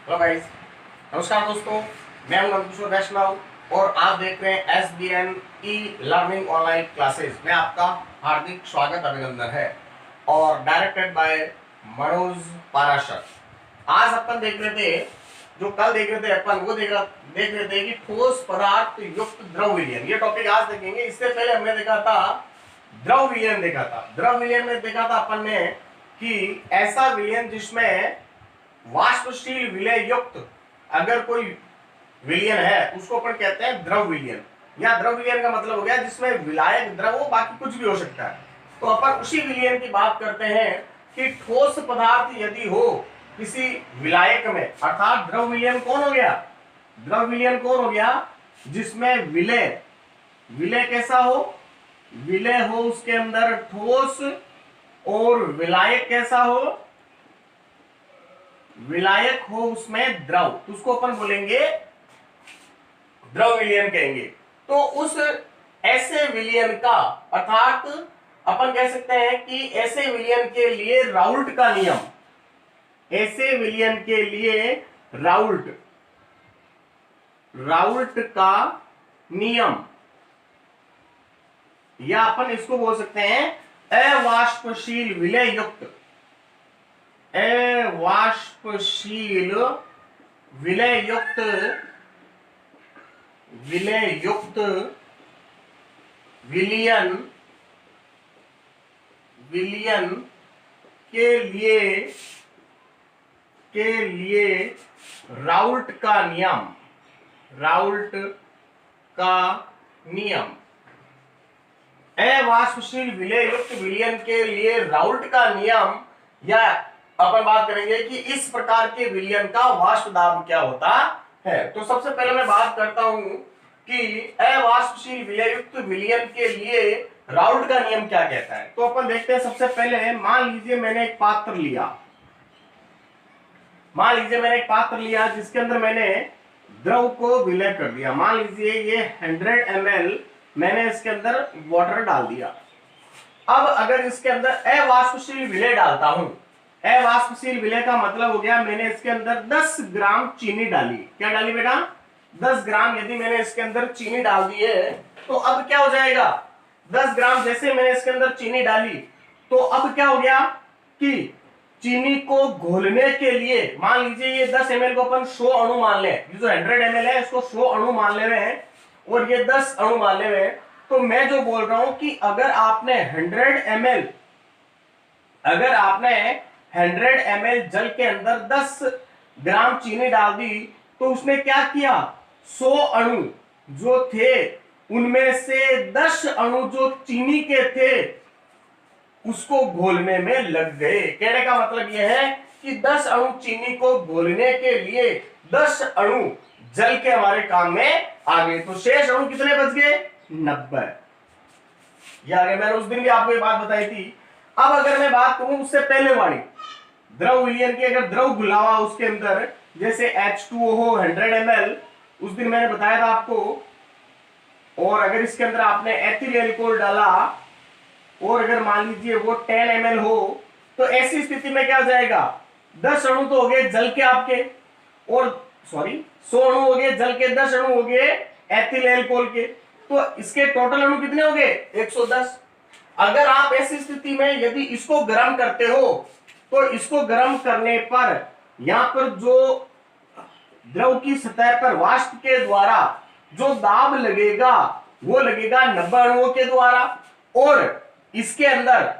Hello guys, नमस्कार दोस्तों। मैं हूं नंदकिशोर वैष्णव और आप देख रहे हैं SBN e learning online classes में आपका हार्दिक स्वागत अभिनंदन है और डायरेक्टेड बाय मनोज पाराशर। आज अपन देख रहे थे, जो कल देख रहे थे अपन वो देख रहे थे कि ठोस पदार्थ युक्त द्रव विलयन, ये टॉपिक आज देखेंगे। इससे पहले हमने देखा था द्रव विलयन, देखा था द्रव विलयन में देखा था अपन ने कि ऐसा विलयन जिसमें वाष्पशील विलय युक्त अगर कोई विलयन है उसको अपन कहते हैं द्रव विलयन। या द्रव विलयन का मतलब हो गया जिसमें विलायक द्रव हो, बाकी कुछ भी हो सकता है। तो अपन उसी विलयन की बात करते हैं कि ठोस पदार्थ यदि हो किसी विलायक में, अर्थात द्रव विलयन कौन हो गया? द्रव विलयन कौन हो गया? जिसमें विलय विलय कैसा हो? विलय हो उसके अंदर ठोस और विलायक कैसा हो? विलायक हो उसमें द्रव, तो उसको अपन बोलेंगे द्रव विलयन कहेंगे। तो उस ऐसे विलयन का, अर्थात अपन कह सकते हैं कि ऐसे विलयन के लिए राउल्ट का नियम, ऐसे विलयन के लिए राउल्ट का नियम, या अपन इसको बोल सकते हैं अवाष्पशील विलय युक्त, अवाष्पशील विलय युक्त विलयन के लिए राउल्ट का नियम, अवाष्पशील विलय युक्त विलयन के लिए राउल्ट का नियम, या अपन बात करेंगे कि इस प्रकार के विलयन का वाष्प दाब क्या होता है। तो सबसे पहले मैं बात करता हूं कि अवाष्पशील विलय युक्त विलयन के लिए राउल्ट का नियम क्या कहता है। तो अपन देखते हैं। सबसे पहले मान लीजिए मैंने एक पात्र लिया, जिसके अंदर मैंने द्रव को विलय कर दिया। मान लीजिए ये 100 ml मैंने इसके अंदर वाटर डाल दिया। अब अगर इसके अंदर अवाष्पशील विलय डालता हूं, अवाष्पशील विलय का मतलब हो गया मैंने इसके अंदर 10 ग्राम चीनी डाली। क्या डाली बेटा? 10 ग्राम। यदि मैंने इसके अंदर चीनी डाल दी है तो अब क्या हो जाएगा? 10 ग्राम जैसे मैंने इसके अंदर चीनी डाली तो अब क्या हो गया कि चीनी को घोलने के लिए, मान लीजिए ये 10 ml को अपन 100 अणु मान ले, ये जो 100 ml है इसको 100 अणु मान ले रहे हैं और ये 10 अणु मान ले रहे हैं। तो मैं जो बोल रहा हूं कि अगर आपने 100 ml जल के अंदर 10 ग्राम चीनी डाल दी तो उसने क्या किया? 100 अणु जो थे उनमें से 10 अणु जो चीनी के थे उसको घोलने में लग गए। कहने का मतलब यह है कि 10 अणु चीनी को घोलने के लिए 10 अणु जल के हमारे काम में आ गए। तो शेष अणु कितने बच गए? 90। या आगे मैंने उस दिन भी आपको ये बात बताई थी। अब अगर मैं बात करूं उससे पहले वाली द्रव विलयन की, अगर द्रव घुला हुआ उसके अंदर जैसे H2O हो 100 ml, उस दिन मैंने बताया था आपको, और अगर इसके अंदर आपने एथिल एल्कोहल डाला और अगर मान लीजिए वो 10 ml हो, तो ऐसी स्थिति में क्या हो जाएगा? 10 अणु तो हो गए जल के आपके, और 100 अणु हो गए जल के, 10 अणु हो गए एथिल एल्कोहल के, तो इसके टोटल अणु कितने हो गए? 110। अगर आप ऐसी स्थिति में यदि इसको गर्म करते हो तो इसको गर्म करने पर यहां पर जो द्रव की सतह पर वाष्प के द्वारा जो दाब लगेगा वो लगेगा 90 अणुओं के द्वारा, और इसके अंदर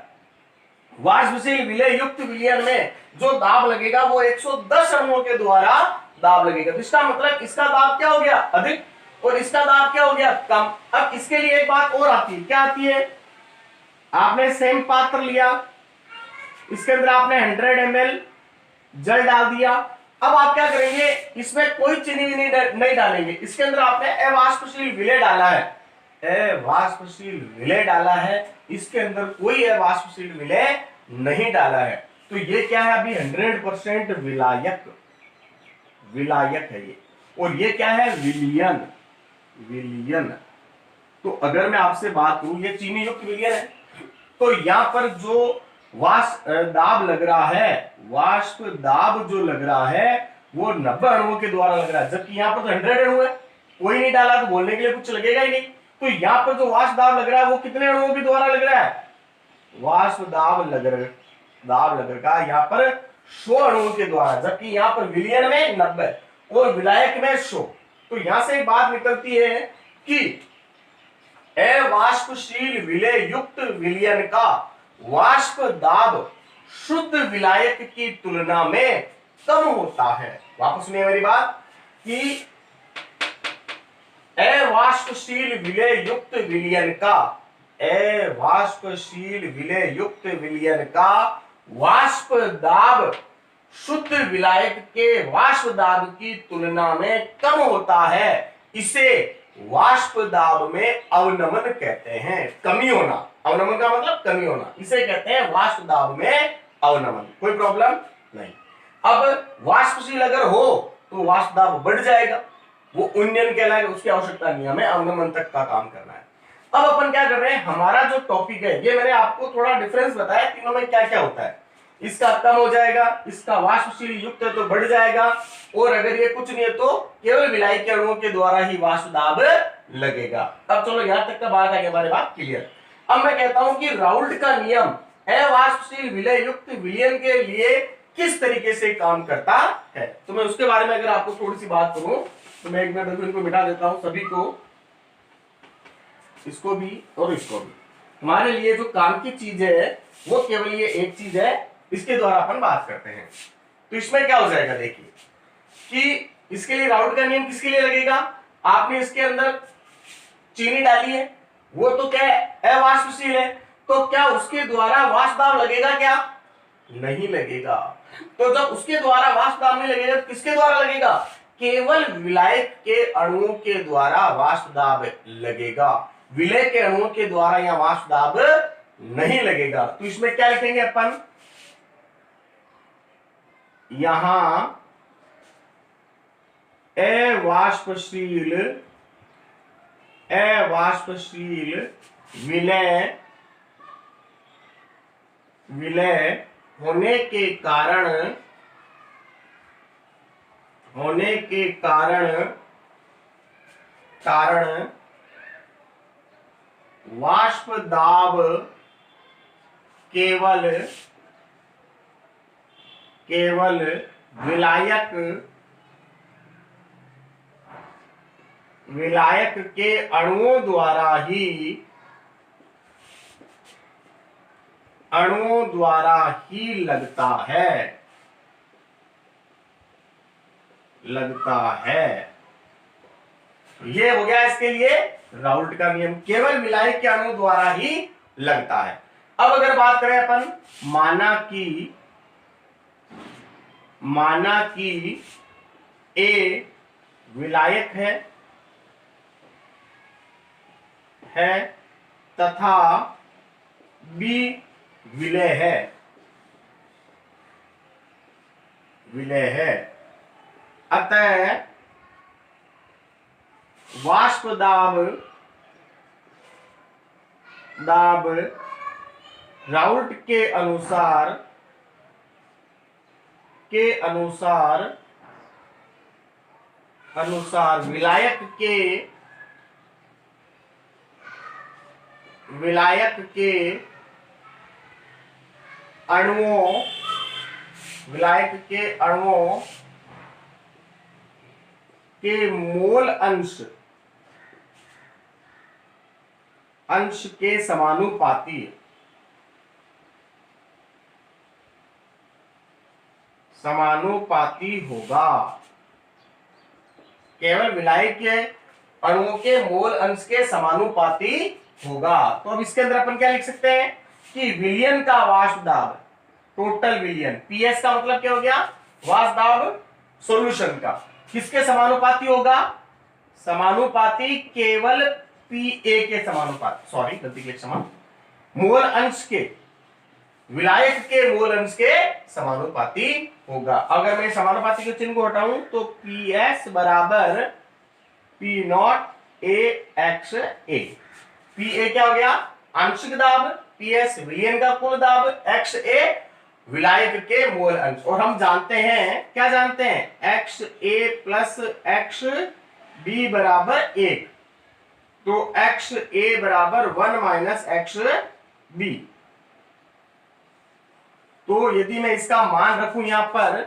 वाष्पशील विलय युक्त विलयन में जो दाब लगेगा वो 110 अणुओं के द्वारा दाब लगेगा। इसका मतलब इसका दाब क्या हो गया? अधिक, और इसका दाब क्या हो गया? कम। अब इसके लिए एक बात और आती है। क्या आती है? आपने सेम पात्र लिया, इसके अंदर आपने 100 ml जल डाल दिया। अब आप क्या करेंगे? इसमें कोई चीनी नहीं डालेंगे। इसके अंदर आपने अवाष्पशील विलय डाला है, इसके अंदर कोई अवाष्पशील विलय नहीं डाला है। तो ये क्या है? अभी 100% विलायक है ये, और ये क्या है? विलयन। तो अगर मैं आपसे बात करूं ये चीनी युक्त विलयन है, तो यहां पर जो वाष्प दाब लग रहा है, वाष्प दाब जो लग रहा है वो 90 अणुओं के द्वारा लग रहा है, जबकि यहाँ पर तो 100 अणु है, कोई नहीं डाला तो बोलने के लिए कुछ लगेगा ही नहीं। तो यहाँ पर जो वाष्प दाब लग रहा है वो कितने अणुओं के द्वारा लग रहा है? वाष्प दाब लग रहा है यहाँ पर 100 अणुओं के द्वारा, जबकि यहाँ पर विलयन में 90 और विलायक में 100। तो यहां से एक बात निकलती है कि अवाष्पशील विलय युक्त विलयन का वाष्प दाब शुद्ध विलायक की तुलना में कम होता है। वापस सुनिए मेरी बात कि अवाष्पशील विलय युक्त विलयन का वाष्प दाब शुद्ध विलायक के वाष्प दाब की तुलना में कम होता है। इसे वाष्प दाब में अवनमन कहते हैं, कमी होना। अवनमन का मतलब कमी होना, इसे कहते हैं वाष्प दाब में अवनमन। कोई प्रॉब्लम नहीं। अब वाष्पशील अगर हो तो वाष्प दाब बढ़ जाएगा, वो उन्नयन कहलाएगा, उसकी आवश्यकता नहीं, हमें अवनमन तक का काम करना है। अब अपन क्या कर रहे हैं, हमारा जो टॉपिक है ये मैंने आपको थोड़ा डिफरेंस बताया तीनों में क्या क्या होता है। इसका कम हो जाएगा, इसका वाष्पशील युक्त है तो बढ़ जाएगा, और अगर ये कुछ नहीं है तो केवल विलायक के अणुओं के द्वारा ही वाष्प दाब लगेगा। अब चलो यहां तक का बात आगे, हमारी बात क्लियर। अब मैं कहता हूं कि राउल्ट का नियम अवाष्पशील विलय युक्त विलयन के लिए किस तरीके से काम करता है, तो मैं उसके बारे में अगर आपको थोड़ी सी बात करूं तो मैं एक मिनट इनको मिटा देता हूं, सभी को, इसको भी और इसको भी। हमारे लिए जो काम की चीज है वो केवल ये एक चीज है, इसके द्वारा अपन बात करते हैं। तो इसमें क्या हो जाएगा, देखिए कि इसके लिए राउल्ट का नियम किसके लिए लगेगा, आपने इसके अंदर चीनी डाली है, वो तो क्या है, अवाष्पशील है, तो क्या उसके द्वारा वाष्प दाब लगेगा क्या? नहीं लगेगा। तो जब उसके द्वारा वाष्प दाब नहीं लगेगा तो किसके द्वारा लगेगा? केवल विलायक के अणुओं के द्वारा वाष्प दाब लगेगा, विलय के अणुओं के द्वारा यहां वाष्प दाब नहीं लगेगा। तो इसमें क्या लिखेंगे अपन, यहां अवाष्पशील विलय होने के कारण वाष्प दाब केवल विलायक के अणुओं द्वारा ही लगता है। ये हो गया इसके लिए राउल्ट का नियम, केवल विलायक के अणु द्वारा ही लगता है। अब अगर बात करें अपन, माना कि ए विलायक है तथा बी विलय है, अतः वाष्प दाब राउल्ट के अनुसार विलायक के अणुओं के मोल अंश के समानुपाती होगा। केवल विलायक के अणुओं के मोल अंश के समानुपाती होगा। तो अब इसके अंदर अपन क्या लिख सकते हैं कि विलयन का वाष्प दाब, टोटल विलयन, पीएस का मतलब क्या हो गया, वाष्प दाब सॉल्यूशन का, किसके समानुपाती होगा? समानुपाती केवल पीए के समानुपाती, सॉरी गलती के समान, मोल अंश के, विलायक के मोल अंश के समानुपाती होगा। अगर मैं समानुपाती के चिन्ह को हटाऊं तो पीएस बराबर P naught A x A. P A क्या हो गया, आंशिक दाब, पीएस विलयन का कुल दाब, एक्स ए विलायक के मोल अंश। और हम जानते हैं, क्या जानते हैं, एक्स ए प्लस एक्स बी बराबर 1, तो एक्स ए बराबर 1 माइनस एक्स बी। तो यदि मैं इसका मान रखूं यहां पर,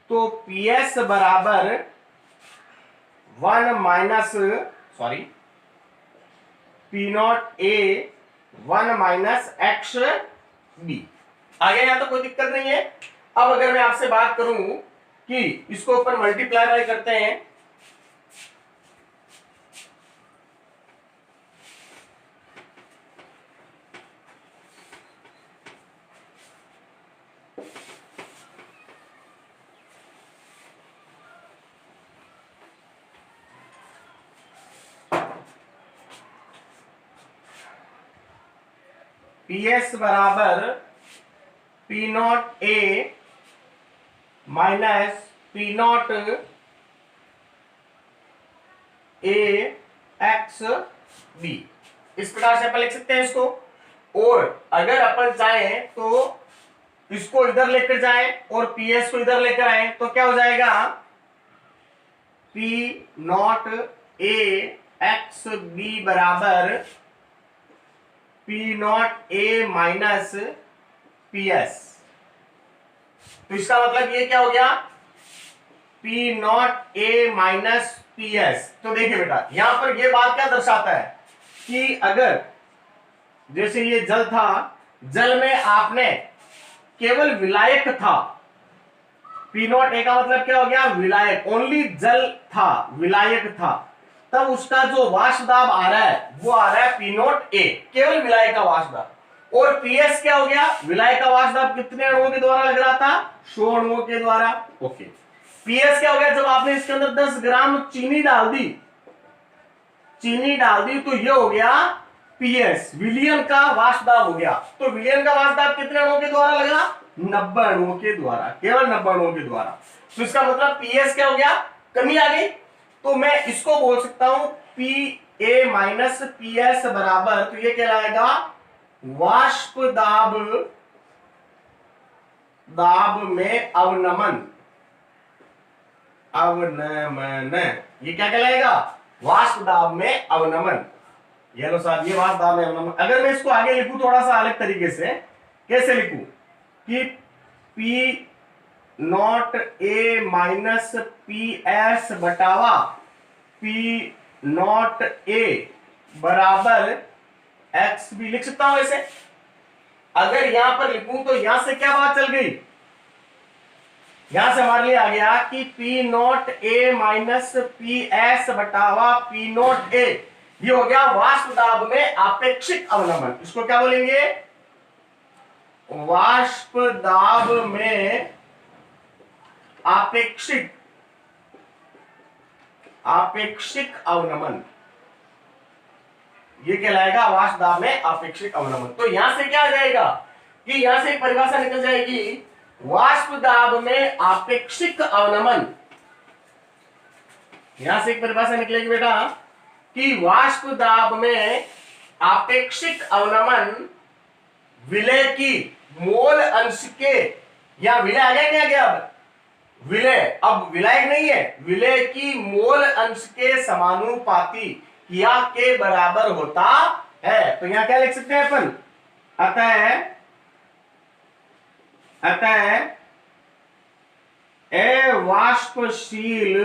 तो पी एस बराबर 1 minus sorry P naught A 1 minus X B. आगे यहां तो कोई दिक्कत नहीं है। अब अगर मैं आपसे बात करूं कि इसको ऊपर मल्टीप्लाई करते हैं, पी एस बराबर P naught A minus P naught A x B, इस प्रकार से अपन लिख सकते हैं इसको। और अगर अपन चाहें तो इसको इधर लेकर जाएं और पी एस को इधर लेकर आए, तो क्या हो जाएगा, P naught A x B बराबर P naught A minus P S. तो इसका मतलब ये क्या हो गया, P naught A minus P S. तो देखिए बेटा, यहां पर ये बात क्या दर्शाता है कि अगर जैसे ये जल था, जल में आपने केवल विलायक था, पी नॉट ए का मतलब क्या हो गया, विलायक, ओनली जल था, विलायक था, तब उसका जो वाष्प दाब आ रहा है वो आ रहा है पी नॉट ए, केवल विलायक का वाष्प दाब। और पीएस क्या हो गया, विलायक का वाष्प दाब कितने अणुओं के द्वारा लग रहा था, 100 अणुओं के द्वारा। ओके, पीएस क्या हो गया, जब आपने इसके अंदर 10 ग्राम चीनी डाल दी, तो ये हो गया पीएस, विलियन का वाष्प दाब हो गया। तो विलियन का वाष्प दाब कितने अणुओं के द्वारा लगा, 90 अणुओं के द्वारा, केवल 90 अणुओं के द्वारा। तो इसका मतलब पीएस क्या हो गया, कमी आ गई। तो मैं इसको बोल सकता हूं P A minus P S बराबर, तो ये कहलाएगा वाष्प दाब में अवनमन। ये क्या कहलाएगा, वाष्प दाब में अवनमन। ये लो साहब, ये वाष्प दाब में अवनमन। अगर मैं इसको आगे लिखूं थोड़ा सा अलग तरीके से, कैसे लिखूं कि P naught A minus P S बटावा पी नॉट ए बराबर एक्स बी लिख सकता हूं ऐसे। अगर यहां पर लिखूं तो यहां से क्या बात चल गई, यहां से हमारे लिए आ गया कि P naught A minus P S बटावा पी नॉट ए, ये हो गया वाष्प दाब में आपेक्षिक अवनमन। इसको क्या बोलेंगे, वाष्प दाब में आपेक्षिक अवनमन, ये कहलाएगा वाष्प दाब में आपेक्षिक अवनमन। तो यहां से क्या आ जाएगा कि यहां से एक परिभाषा निकल जाएगी, वाष्प दाब में आपेक्षिक अवनमन। यहां से एक परिभाषा निकलेगी बेटा कि वाष्प दाब में आपेक्षिक अवनमन विलय की मोल अंश के, या विलय आ गया नहीं आ गया, अब विलय, अब विलायक नहीं है, विलय की मोल अंश के समानुपाती या के बराबर होता है। तो यहां क्या लिख सकते हैं अपन, अतः अवाष्पशील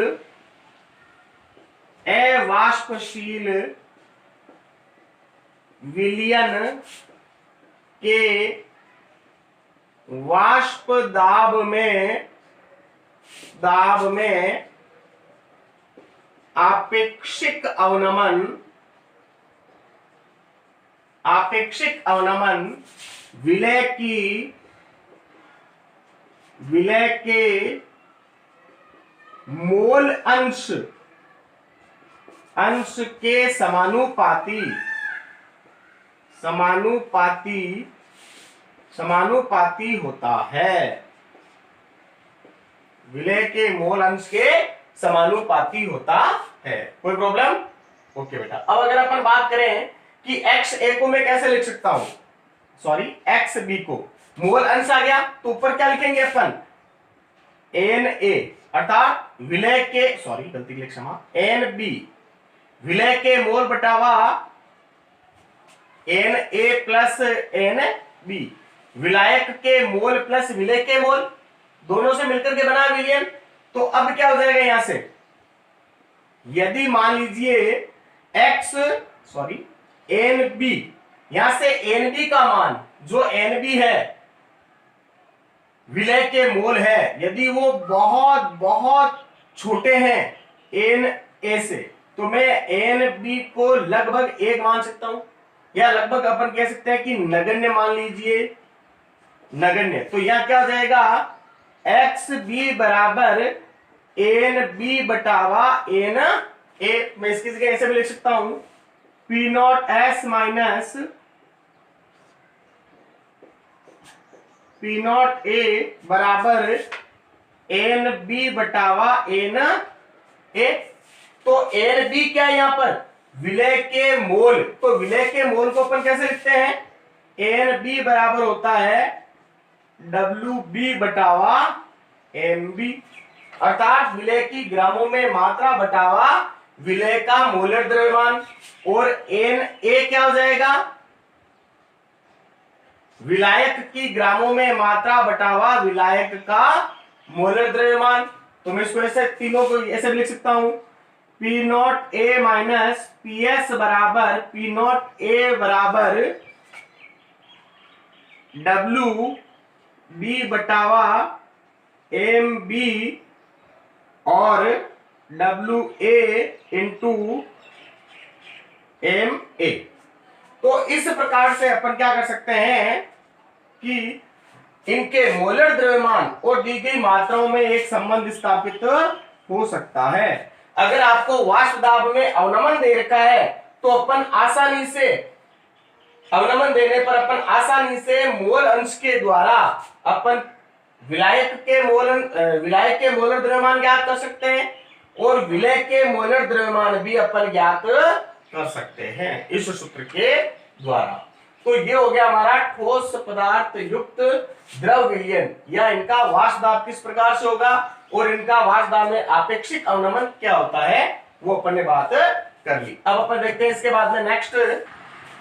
विलयन के वाष्प दाब में आपेक्षिक अवनमन विलय के मोल अंश के समानुपाती होता है, विलय के मोल अंश के समानुपाती होता है। कोई प्रॉब्लम, ओके बेटा। अब अगर अपन बात करें कि एक्स ए को मैं कैसे लिख सकता हूं, सॉरी एक्स बी को, मोल अंश आ गया तो ऊपर क्या लिखेंगे अपन, एन ए, अर्थात विलय के, सॉरी गलती के लिए क्षमा, एन बी, विलय के मोल बटावा n A plus n B, विलायक के मोल प्लस विलय के मोल, दोनों से मिलकर के बना विलयन। तो अब क्या हो जाएगा यहां से, यदि मान लीजिए एक्स, सॉरी एन बी, यहां से एन बी का मान, जो एन बी है विलय के मोल है, यदि वो बहुत बहुत छोटे हैं एन ए से, तो मैं एन बी को लगभग 1 मान सकता हूं, या लगभग अपन कह सकते हैं कि नगण्य मान लीजिए, नगण्य। तो यहां क्या हो जाएगा, एक्स बी बराबर एन बी बटावा एन ए, मैं इसकी जगह ऐसे भी लिख सकता हूं, P not S minus P naught A बराबर एन बी बटावा एन ए। तो एन बी क्या है यहां पर, विलय के मोल, तो विलय के मोल को अपन कैसे लिखते हैं, एन बी बराबर होता है डब्ल्यू बी बटावा एम बी, अर्थात विलय की ग्रामों में मात्रा बटावा विलय का मोलर द्रव्यमान, और एन ए क्या हो जाएगा, विलायक की ग्रामों में मात्रा बटावा विलायक का मोलर द्रव्यमान। तो मैं इसको ऐसे तीनों को ऐसे लिख सकता हूं, P naught A minus P S बराबर पी नॉट ए बराबर डब्ल्यू बी बटावा एम बी और W A into M A. तो इस प्रकार से अपन क्या कर सकते हैं कि इनके मोलर द्रव्यमान और दी गई मात्राओं में एक संबंध स्थापित हो सकता है। अगर आपको वाष्प दाब में अवनमन दे रखा है तो अपन आसानी से, अवनमन देने पर अपन आसानी से मोल अंश के द्वारा अपन विलायक के मोलर द्रव्यमान ज्ञात कर सकते हैं, और विलय के मोलर द्रव्यमान भी अपन ज्ञात कर सकते हैं इस सूत्र के द्वारा। तो ये हो गया हमारा ठोस पदार्थ युक्त द्रव विलयन, या इनका वाष्प दाब किस प्रकार से होगा और इनका वाष्प दाब में आपेक्षिक अवनमन क्या होता है, वो अपन ने बात कर ली। अब अपन देखते हैं इसके बाद में नेक्स्ट,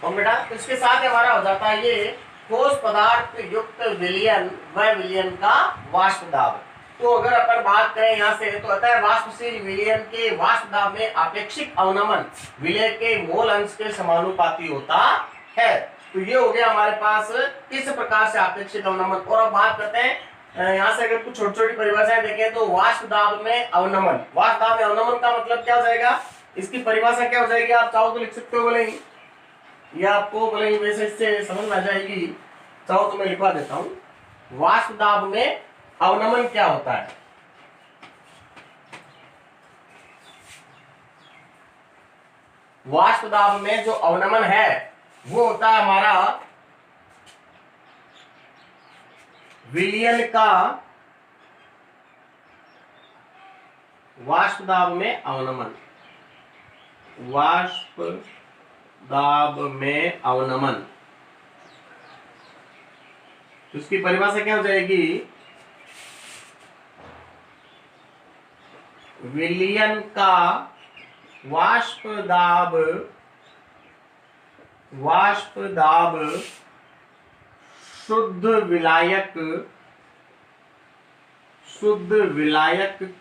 और बेटा इसके साथ हमारा हो जाता है ये ठोस पदार्थ युक्त विलयन व विलयन का वाष्प दाब। तो अगर अपन बात करें यहाँ से, तो होता है वाष्पशील विलयन के वाष्प दाब में आपेक्षिक अवनमन विलय के मोल अंश के समानुपाती होता है। तो ये हो गया हमारे पास किस प्रकार से आपेक्षिक अवनमन। और अब बात करते हैं यहाँ से, अगर कुछ छोटी छोटी परिभाषाएं देखें तो वाष्प दाब में अवनमन, वाष्प दाब में अवनमन का मतलब क्या हो जाएगा, इसकी परिभाषा क्या हो जाएगी, आप चाहो तो लिख सकते हो, बोले या आपको बोले वैसे इससे समझ में आ जाएगी, चाहो तो मैं लिखवा देता हूं। वाष्प दाब में अवनमन क्या होता है, वाष्प दाब में जो अवनमन है वो होता है हमारा विलयन का, वाष्प दाब में अवनमन, वाष्प दाब में अवनमन, तो इसकी परिभाषा क्या हो जाएगी, विलयन का वाष्प दाब शुद्ध विलायक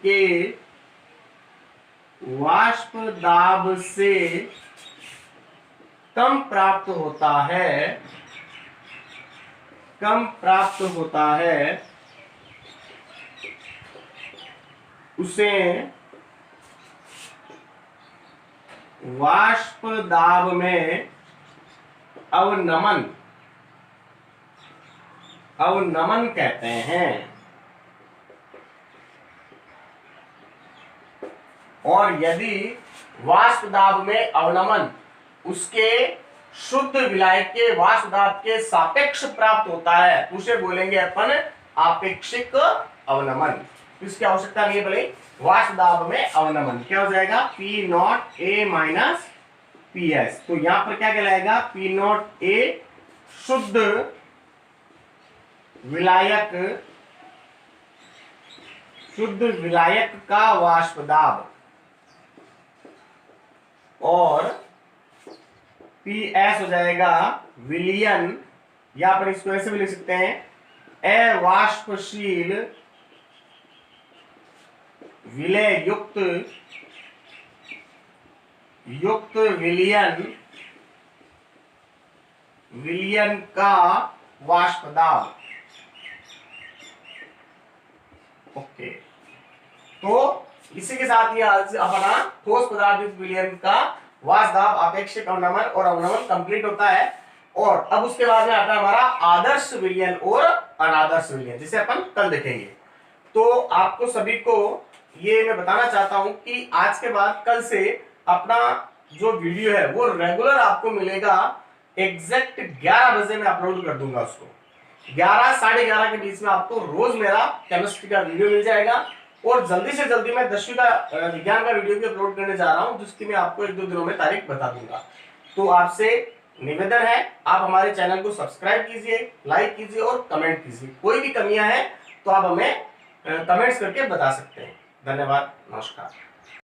के वाष्प दाब से कम प्राप्त होता है, उसे वाष्प दाब में अवनमन कहते हैं। और यदि वाष्प दाब में अवनमन उसके शुद्ध विलायक के वाष्प दाब के सापेक्ष प्राप्त होता है, उसे बोलेंगे अपन आपेक्षिक अवनमन। इसकी आवश्यकता नहीं है, भले वाष्प दाब में अवनमन क्या हो जाएगा, P naught A minus P S. तो यहां पर क्या कहलाएगा, पी नॉट ए शुद्ध विलायक, शुद्ध विलायक का वाष्प दाब, और PS हो जाएगा विलयन, या अपन इसको ऐसे भी लिख सकते हैं अवाष्पशील विलय युक्त विलयन का वाष्प दाब। ओके, तो इसी के साथ ये अपना ठोस पदार्थ युक्त विलयन का वाष्प दाब, अपेक्षित अवनमन और अवनमन कंप्लीट होता है। और अब उसके बाद में आता है हमारा आदर्श विलयन और अनादर्श विलयन, जिसे अपन कल देखेंगे। तो आपको सभी को ये मैं बताना चाहता हूं कि आज के बाद कल से अपना जो वीडियो है वो रेगुलर आपको मिलेगा। एग्जैक्ट 11 बजे मैं अपलोड कर दूंगा उसको। 11 साढ़े 11 के बीच में आपको रोज मेरा केमिस्ट्री का वीडियो मिल जाएगा। और जल्दी से जल्दी मैं 10वीं का विज्ञान का वीडियो भी अपलोड करने जा रहा हूं, जिसकी मैं आपको 1-2 दिनों में तारीख बता दूंगा। तो आपसे निवेदन है, आप हमारे चैनल को सब्सक्राइब कीजिए, लाइक कीजिए और कमेंट कीजिए। कोई भी कमियां हैं तो आप हमें कमेंट्स करके बता सकते हैं। धन्यवाद, नमस्कार।